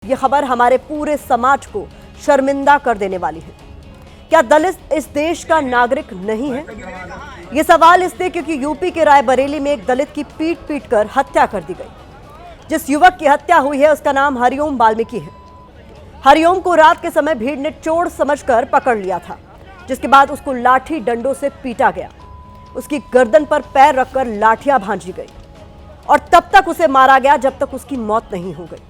ये खबर हमारे पूरे समाज को शर्मिंदा कर देने वाली है। क्या दलित इस देश का नागरिक नहीं है? ये सवाल इसलिए क्योंकि यूपी के रायबरेली में एक दलित की पीट कर हत्या कर दी गई। जिस युवक की हत्या हुई है उसका नाम हरिओम वाल्मीकि है। हरिओम को रात के समय भीड़ ने चोर समझकर पकड़ लिया था, जिसके बाद उसको लाठी डंडों से पीटा गया। उसकी गर्दन पर पैर रखकर लाठियां भांजी गई और तब तक उसे मारा गया जब तक उसकी मौत नहीं हो गई।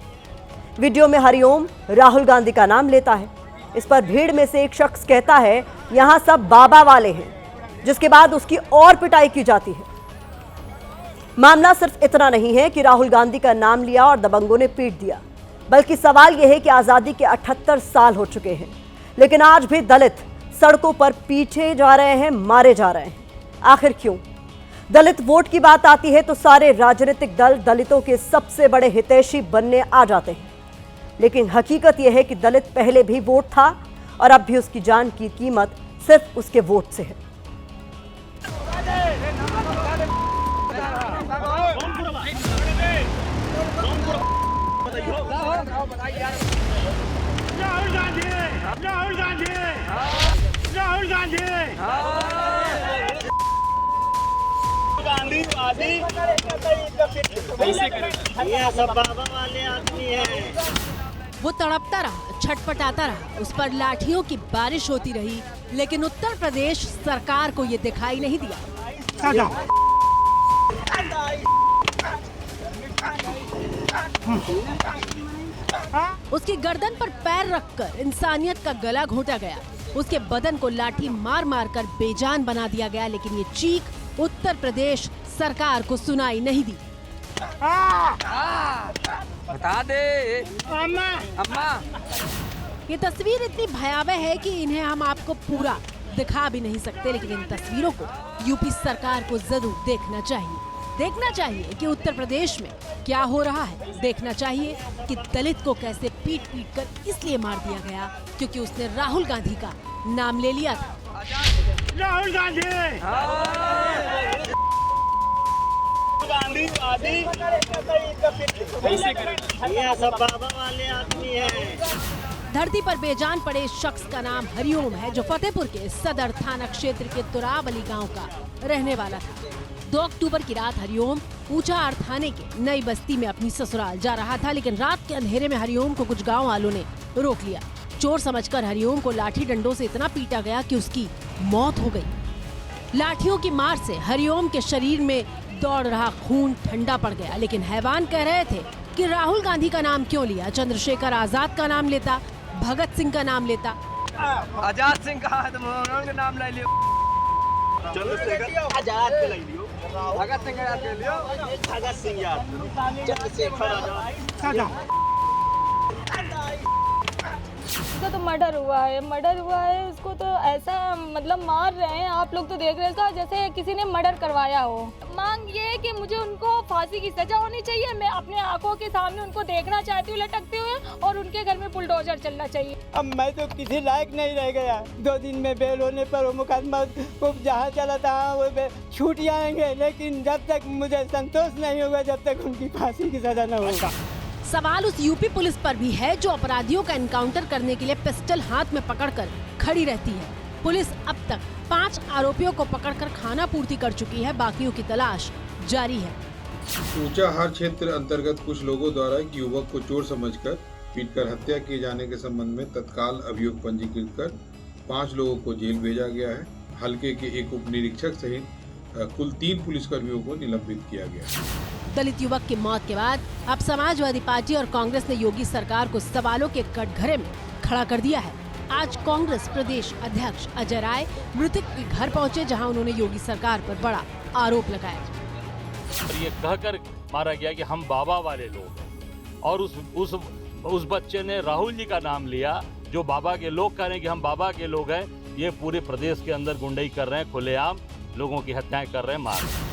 वीडियो में हरिओम राहुल गांधी का नाम लेता है। इस पर भीड़ में से एक शख्स कहता है यहां सब बाबा वाले हैं, जिसके बाद उसकी और पिटाई की जाती है। मामला सिर्फ इतना नहीं है कि राहुल गांधी का नाम लिया और दबंगों ने पीट दिया, बल्कि सवाल यह है कि आजादी के 78 साल हो चुके हैं, लेकिन आज भी दलित सड़कों पर पीछे जा रहे हैं, मारे जा रहे हैं। आखिर क्यों? दलित वोट की बात आती है तो सारे राजनीतिक दल दलितों के सबसे बड़े हितैषी बनने आ जाते हैं, लेकिन हकीकत यह है कि दलित पहले भी वोट था और अब भी उसकी जान की कीमत सिर्फ उसके वोट से है। सब बाबा वाले आदमी हैं। वो तड़पता रहा, छटपटाता रहा, उस पर लाठियों की बारिश होती रही, लेकिन उत्तर प्रदेश सरकार को ये दिखाई नहीं दिया। उसकी गर्दन पर पैर रखकर इंसानियत का गला घोंटा गया। उसके बदन को लाठी मार मार कर बेजान बना दिया गया, लेकिन ये चीख उत्तर प्रदेश सरकार को सुनाई नहीं दी। बता दे अम्मा। ये तस्वीर इतनी भयावह है कि इन्हें हम आपको पूरा दिखा भी नहीं सकते, लेकिन इन तस्वीरों को यूपी सरकार को जरूर देखना चाहिए। देखना चाहिए कि उत्तर प्रदेश में क्या हो रहा है। देखना चाहिए कि दलित को कैसे पीट कर इसलिए मार दिया गया क्योंकि उसने राहुल गांधी का नाम ले लिया था। राहुल गांधी सब बाबा वाले आदमी हैं। धरती पर बेजान पड़े इस शख्स का नाम हरिओम है, जो फतेहपुर के सदर थाना क्षेत्र के तुरावली गांव का रहने वाला था। 2 अक्टूबर की रात हरिओम ऊंचाहार थाने के नई बस्ती में अपनी ससुराल जा रहा था, लेकिन रात के अंधेरे में हरिओम को कुछ गांव वालों ने रोक लिया। चोर समझकर हरिओम को लाठी डंडों से इतना पीटा गया कि उसकी मौत हो गई। लाठियों की मार से हरिओम के शरीर में दौड़ रहा खून ठंडा पड़ गया, लेकिन हैवान कह रहे थे कि राहुल गांधी का नाम क्यों लिया? चंद्रशेखर आजाद का नाम लेता, भगत सिंह का नाम लेता। आजाद सिंह का नाम ले लियो, चंद्रशेखर आजाद के लग लियो, भगत सिंह याद कर लियो, भगत सिंह याद, चंद्रशेखर आजाद। उसका तो मर्डर हुआ है, उसको तो ऐसा मतलब मार रहे हैं, आप लोग तो देख रहे हैं जैसे किसी ने मर्डर करवाया हो। मांग ये है कि मुझे उनको फांसी की सजा होनी चाहिए। मैं अपने आंखों के सामने उनको देखना चाहती हूँ लटकते हुए, और उनके घर में बुलडोजर चलना चाहिए। अब मैं तो किसी लायक नहीं रह गया। 2 दिन में बेल होने पर वो मुकदमा जहाँ चला था वो छूट जाएंगे, लेकिन जब तक मुझे संतोष नहीं होगा, जब तक उनकी फांसी की सजा न होगा। सवाल उस यूपी पुलिस पर भी है जो अपराधियों का एनकाउंटर करने के लिए पिस्टल हाथ में पकड़कर खड़ी रहती है। पुलिस अब तक 5 आरोपियों को पकड़कर खाना पूर्ति कर चुकी है, बाकियों की तलाश जारी है। ऊंचाहार क्षेत्र अंतर्गत कुछ लोगों द्वारा एक युवक को चोर समझकर पीटकर हत्या किए जाने के संबंध में तत्काल अभियोग पंजीकृत कर 5 लोगों को जेल भेजा गया है। हल्के के एक उप निरीक्षक सहित कुल 3 पुलिसकर्मियों को निलंबित किया गया। दलित युवक की मौत के बाद अब समाजवादी पार्टी और कांग्रेस ने योगी सरकार को सवालों के कटघरे में खड़ा कर दिया है। आज कांग्रेस प्रदेश अध्यक्ष अजय राय मृतक के घर पहुंचे, जहां उन्होंने योगी सरकार पर बड़ा आरोप लगाया। और ये कहकर मारा गया कि हम बाबा वाले लोग हैं, और उस बच्चे ने राहुल जी का नाम लिया, जो बाबा के लोग कह रहे हैं कि हम बाबा के लोग हैं। ये पूरे प्रदेश के अंदर गुंडई कर रहे हैं, खुलेआम लोगों की हत्याएं कर रहे हैं, मार रहे हैं।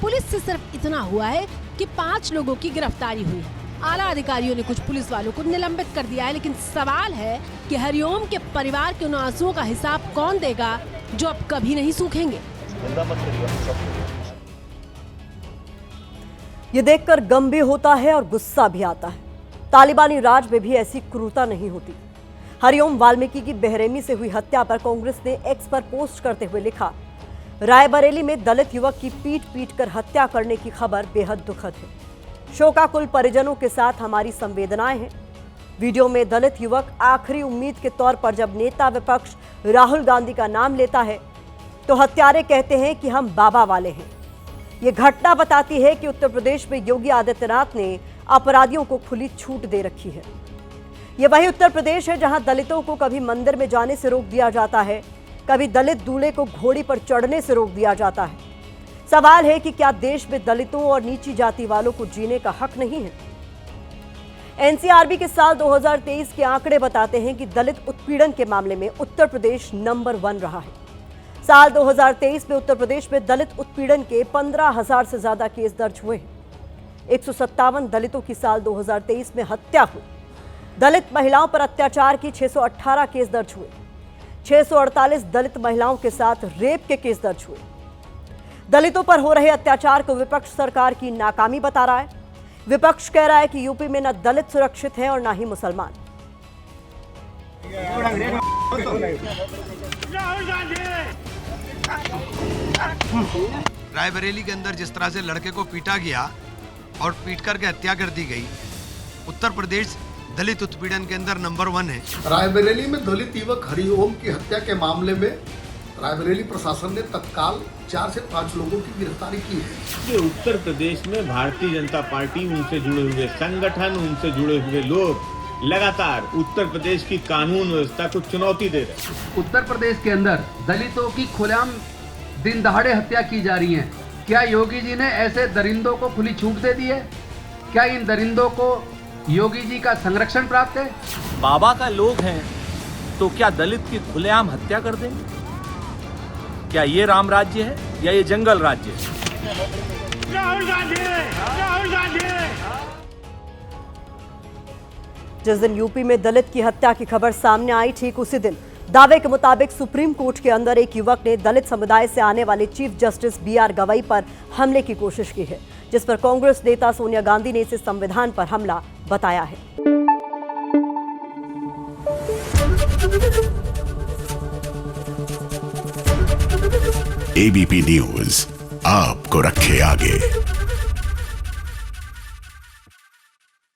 पुलिस से सिर्फ इतना हुआ है कि 5 लोगों की गिरफ्तारी हुई है। आला अधिकारियों ने कुछ पुलिस वालों को निलंबित कर दिया है, लेकिन सवाल है कि हरिओम के परिवार के उन आंसुओं का हिसाब कौन देगा जो अब कभी नहीं सूखेंगे। ये देखकर गम भी होता है और गुस्सा भी आता है। तालिबानी राज में भी ऐसी क्रूरता नहीं होती। हरिओम वाल्मीकि की बेरहमी से हुई हत्या पर कांग्रेस ने एक्स पर पोस्ट करते हुए लिखा, रायबरेली में दलित युवक की पीट कर हत्या करने की खबर बेहद दुखद है। शोकाकुल परिजनों के साथ हमारी संवेदनाएं हैं। वीडियो में दलित युवक आखिरी उम्मीद के तौर पर जब नेता विपक्ष राहुल गांधी का नाम लेता है तो हत्यारे कहते हैं कि हम बाबा वाले हैं। ये घटना बताती है कि उत्तर प्रदेश में योगी आदित्यनाथ ने अपराधियों को खुली छूट दे रखी है। ये वही उत्तर प्रदेश है जहां दलितों को कभी मंदिर में जाने से रोक दिया जाता है, कभी दलित दूल्हे को घोड़ी पर चढ़ने से रोक दिया जाता है। सवाल है कि क्या देश में दलितों और नीची जाति वालों को जीने का हक नहीं है? एनसीआरबी के साल 2023 के आंकड़े बताते हैं कि दलित उत्पीड़न के मामले में उत्तर प्रदेश नंबर 1 रहा है। साल 2023 में उत्तर प्रदेश में दलित उत्पीड़न के 15,000 से ज्यादा केस दर्ज हुए हैं। 157 दलितों की साल 2023 में हत्या हुई। दलित महिलाओं पर अत्याचार की 618 केस दर्ज हुए। 648 दलित महिलाओं के साथ रेप के केस दर्ज हुए। दलितों पर हो रहे अत्याचार को विपक्ष सरकार की नाकामी बता रहा है। विपक्ष कह रहा है कि यूपी में न दलित सुरक्षित हैं और न ही मुसलमान। रायबरेली के अंदर जिस तरह से लड़के को पीटा गया और पीट करके हत्या कर दी गई, उत्तर प्रदेश दलित उत्पीड़न के अंदर नंबर 1 है। रायबरेली में दलित युवक हरिओम की हत्या के मामले में रायबरेली प्रशासन ने तत्काल 4 से 5 लोगों की गिरफ्तारी की है। उत्तर प्रदेश में भारतीय जनता पार्टी, उनसे जुड़े हुए संगठन, उनसे जुड़े हुए लोग लगातार उत्तर प्रदेश की कानून व्यवस्था को चुनौती दे रहे हैं। उत्तर प्रदेश के अंदर दलितों की खुलेआम दिन दहाड़े हत्या की जा रही है। क्या योगी जी ने ऐसे दरिंदों को खुली छूट दे दी है? क्या इन दरिंदों को योगी जी का संरक्षण प्राप्त है? बाबा का लोग हैं तो क्या दलित की खुलेआम हत्या कर देंगे? क्या ये राम राज्य है या ये जंगल राज्य है? राहुल गांधी, राहुल गांधी। जिस दिन यूपी में दलित की हत्या की खबर सामने आई, ठीक उसी दिन दावे के मुताबिक सुप्रीम कोर्ट के अंदर एक युवक ने दलित समुदाय से आने वाले चीफ जस्टिस BR गवई पर हमले की कोशिश की है, जिस पर कांग्रेस नेता सोनिया गांधी ने इसे संविधान पर हमला बताया है। ABP न्यूज आपको रखे आगे।